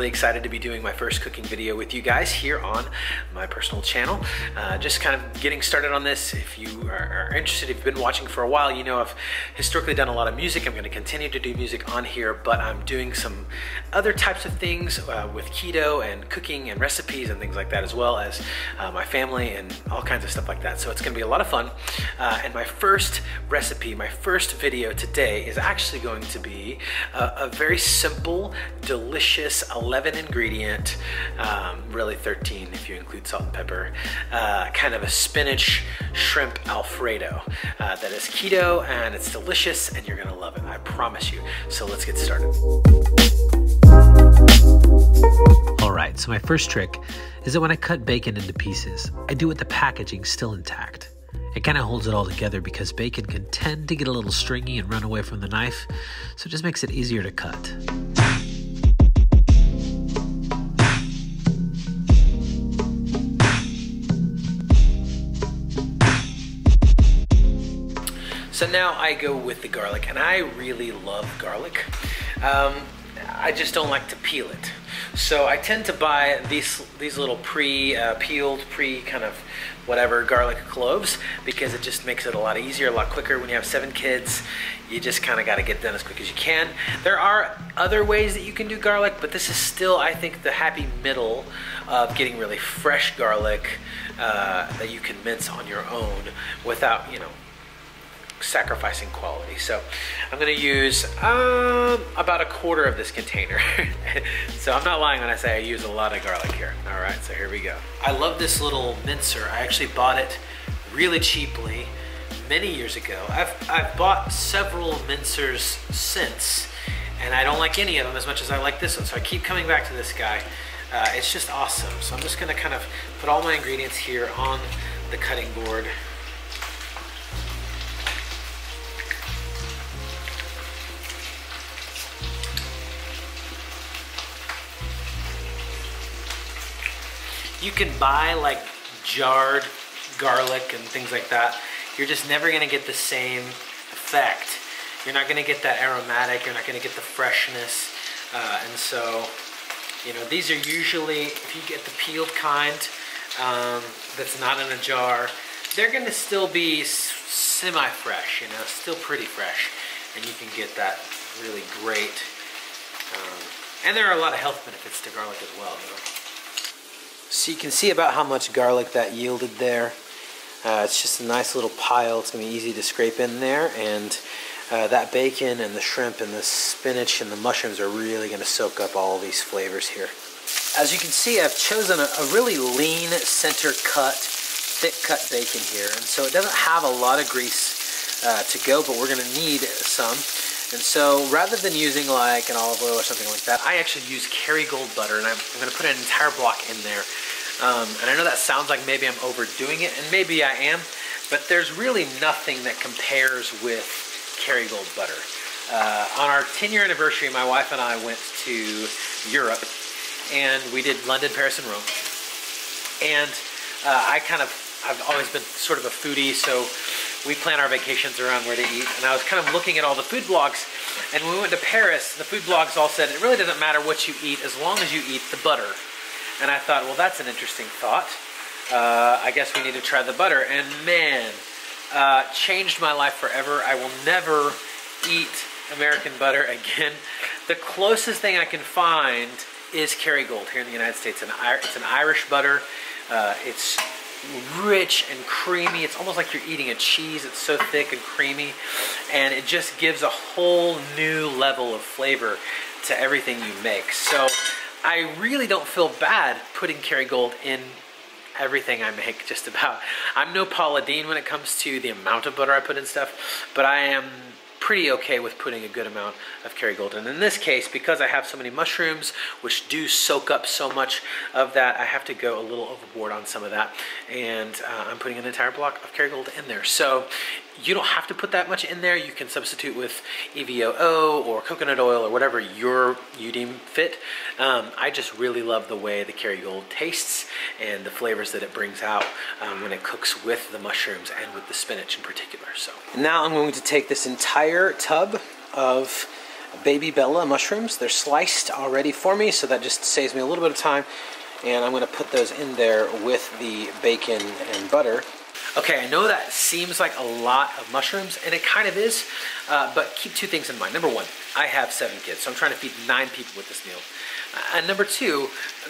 really excited to be doing my first cooking video with you guys here on my personal channel. Just kind of getting started on this. If you are interested, if you've been watching for a while, you know I've historically done a lot of music. I'm going to continue to do music on here, but I'm doing some other types of things with keto and cooking and recipes and things like that, as well as my family and all kinds of stuff like that. So it's going to be a lot of fun. And my first recipe, my first video today is actually going to be a very simple, delicious 11 ingredient, really 13 if you include salt and pepper, kind of a spinach shrimp Alfredo that is keto, and it's delicious and you're gonna love it, I promise you. So let's get started. Alright, so my first trick is that when I cut bacon into pieces, I do it with the packaging still intact. It kind of holds it all together because bacon can tend to get a little stringy and run away from the knife, so it just makes it easier to cut. So now I go with the garlic, and I really love garlic. I just don't like to peel it. So I tend to buy these little pre-peeled, kind of whatever garlic cloves, because it just makes it a lot easier, a lot quicker. When you have 7 kids, you just kind of got to get done as quick as you can. There are other ways that you can do garlic, but this is still, I think, the happy middle of getting really fresh garlic that you can mince on your own without, you know, sacrificing quality. So I'm going to use about a quarter of this container. So I'm not lying when I say I use a lot of garlic here. All right, so here we go. I love this little mincer. I actually bought it really cheaply many years ago. I've bought several mincers since, and I don't like any of them as much as I like this one. So I keep coming back to this guy. It's just awesome. So I'm just going to kind of put all my ingredients here on the cutting board. You can buy like jarred garlic and things like that. You're just never gonna get the same effect. You're not gonna get that aromatic, you're not gonna get the freshness. And so, you know, these are usually, if you get the peeled kind, that's not in a jar, they're gonna still be semi-fresh, you know, still pretty fresh. And you can get that really great. And there are a lot of health benefits to garlic as well, you know. So you can see about how much garlic that yielded there. It's just a nice little pile. It's going to be easy to scrape in there, and that bacon and the shrimp and the spinach and the mushrooms are really going to soak up all these flavors here. As you can see, I've chosen a really lean, center cut, thick cut bacon here, and so it doesn't have a lot of grease to go, but we're going to need some. And so rather than using like an olive oil or something like that, I actually use Kerrygold butter, and I'm going to put an entire block in there. And I know that sounds like maybe I'm overdoing it, and maybe I am, but there's really nothing that compares with Kerrygold butter. On our 10-year anniversary, my wife and I went to Europe, and we did London, Paris, and Rome. And I've always been sort of a foodie, so we plan our vacations around where to eat. And I was kind of looking at all the food blogs, and when we went to Paris, the food blogs all said, it really doesn't matter what you eat as long as you eat the butter. And I thought, well, that's an interesting thought. I guess we need to try the butter. And man, changed my life forever. I will never eat American butter again. The closest thing I can find is Kerrygold here in the United States. It's an Irish butter. It's rich and creamy. It's almost like you're eating a cheese. It's so thick and creamy, and it just gives a whole new level of flavor to everything you make. So I really don't feel bad putting Kerrygold in everything I make, just about. I'm no Paula Deen when it comes to the amount of butter I put in stuff, but I am pretty okay with putting a good amount of Kerrygold. And in this case, because I have so many mushrooms, which do soak up so much of that, I have to go a little overboard on some of that. And I'm putting an entire block of Kerrygold in there. So you don't have to put that much in there. You can substitute with EVOO or coconut oil or whatever you deem fit. I just really love the way the Kerrygold tastes and the flavors that it brings out when it cooks with the mushrooms and with the spinach in particular. So now I'm going to take this entire tub of baby Bella mushrooms. They're sliced already for me, so that just saves me a little bit of time. And I'm gonna put those in there with the bacon and butter. Okay, I know that seems like a lot of mushrooms, and it kind of is, but keep two things in mind. Number one, I have 7 kids, so I'm trying to feed 9 people with this meal. And number two,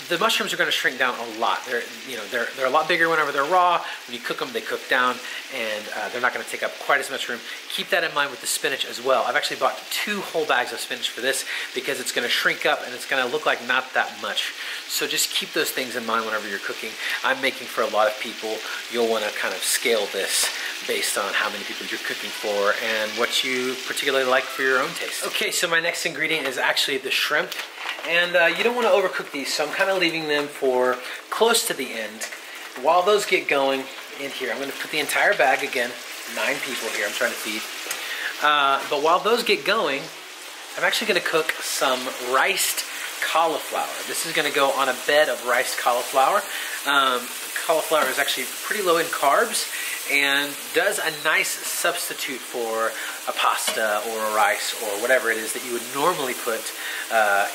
the mushrooms are going to shrink down a lot. They're a lot bigger whenever they're raw. When you cook them, they cook down, and they're not going to take up quite as much room. Keep that in mind with the spinach as well. I've actually bought 2 whole bags of spinach for this because it's going to shrink up and it's going to look like not that much. So just keep those things in mind whenever you're cooking. I'm making for a lot of people. You'll want to kind of scale this based on how many people you're cooking for and what you particularly like for your own taste. Okay, so my next ingredient is actually the shrimp. And you don't want to overcook these, so I'm kind of leaving them for close to the end. While those get going in here, I'm going to put the entire bag, again, 9 people here I'm trying to feed. But while those get going, I'm actually going to cook some riced cauliflower. This is going to go on a bed of riced cauliflower. Cauliflower is actually pretty low in carbs and does a nice substitute for a pasta or a rice or whatever it is that you would normally put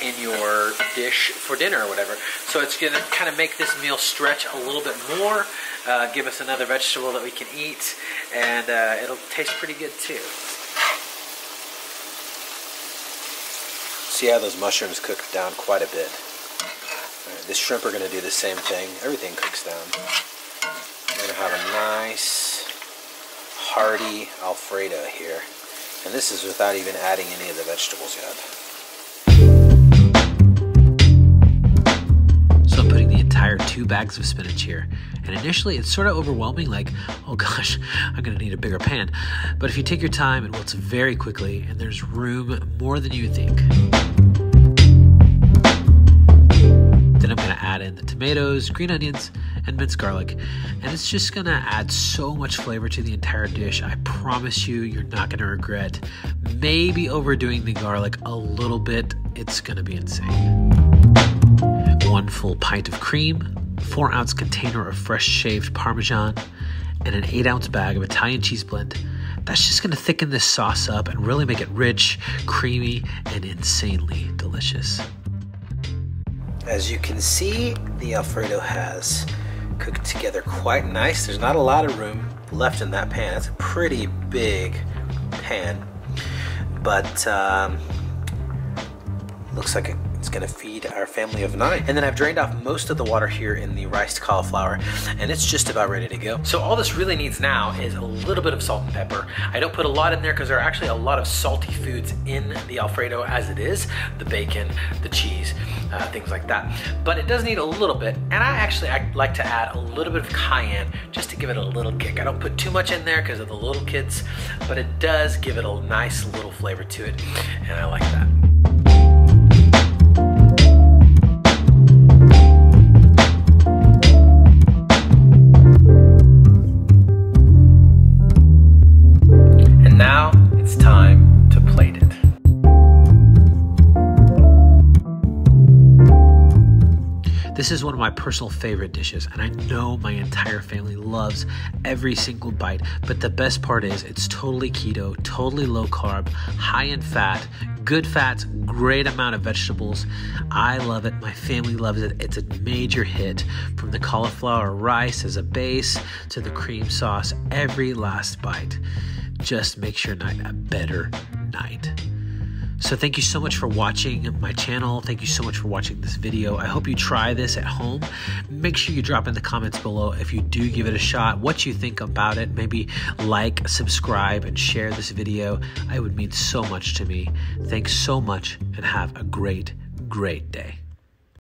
in your dish for dinner or whatever. So it's going to kind of make this meal stretch a little bit more, give us another vegetable that we can eat, and it'll taste pretty good too. See how those mushrooms cook down quite a bit. Right, this shrimp are going to do the same thing. Everything cooks down. We're going to have a nice, hearty Alfredo here. And this is without even adding any of the vegetables yet. So I'm putting the entire 2 bags of spinach here. And initially it's sort of overwhelming, like, oh gosh, I'm going to need a bigger pan. But if you take your time, it wilts very quickly, and there's room more than you think. Then I'm going to add in the tomatoes, green onions, and minced garlic. And it's just going to add so much flavor to the entire dish. I promise you, you're not going to regret maybe overdoing the garlic a little bit. It's going to be insane. 1 full pint of cream, 4-ounce container of fresh shaved Parmesan, and an 8-ounce bag of Italian cheese blend. That's just going to thicken this sauce up and really make it rich, creamy, and insanely delicious. As you can see, the Alfredo has cooked together quite nice. There's not a lot of room left in that pan. It's a pretty big pan, but looks like it's gonna feed our family of 9. And then I've drained off most of the water here in the riced cauliflower, and it's just about ready to go. So all this really needs now is a little bit of salt and pepper. I don't put a lot in there because there are actually a lot of salty foods in the Alfredo as it is, the bacon, the cheese, things like that. But it does need a little bit, and I like to add a little bit of cayenne just to give it a little kick. I don't put too much in there because of the little kids, but it does give it a nice little flavor to it, and I like that. Now it's time to plate it. This is one of my personal favorite dishes, and I know my entire family loves every single bite, but the best part is it's totally keto, totally low carb, high in fat, good fats, great amount of vegetables. I love it. My family loves it. It's a major hit, from the cauliflower rice as a base to the cream sauce. Every last bite just makes your night a better night. So thank you so much for watching my channel. Thank you so much for watching this video. I hope you try this at home. Make sure you drop in the comments below if you do give it a shot, what you think about it. Maybe like, subscribe, and share this video. It would mean so much to me. Thanks so much, and have a great, great day.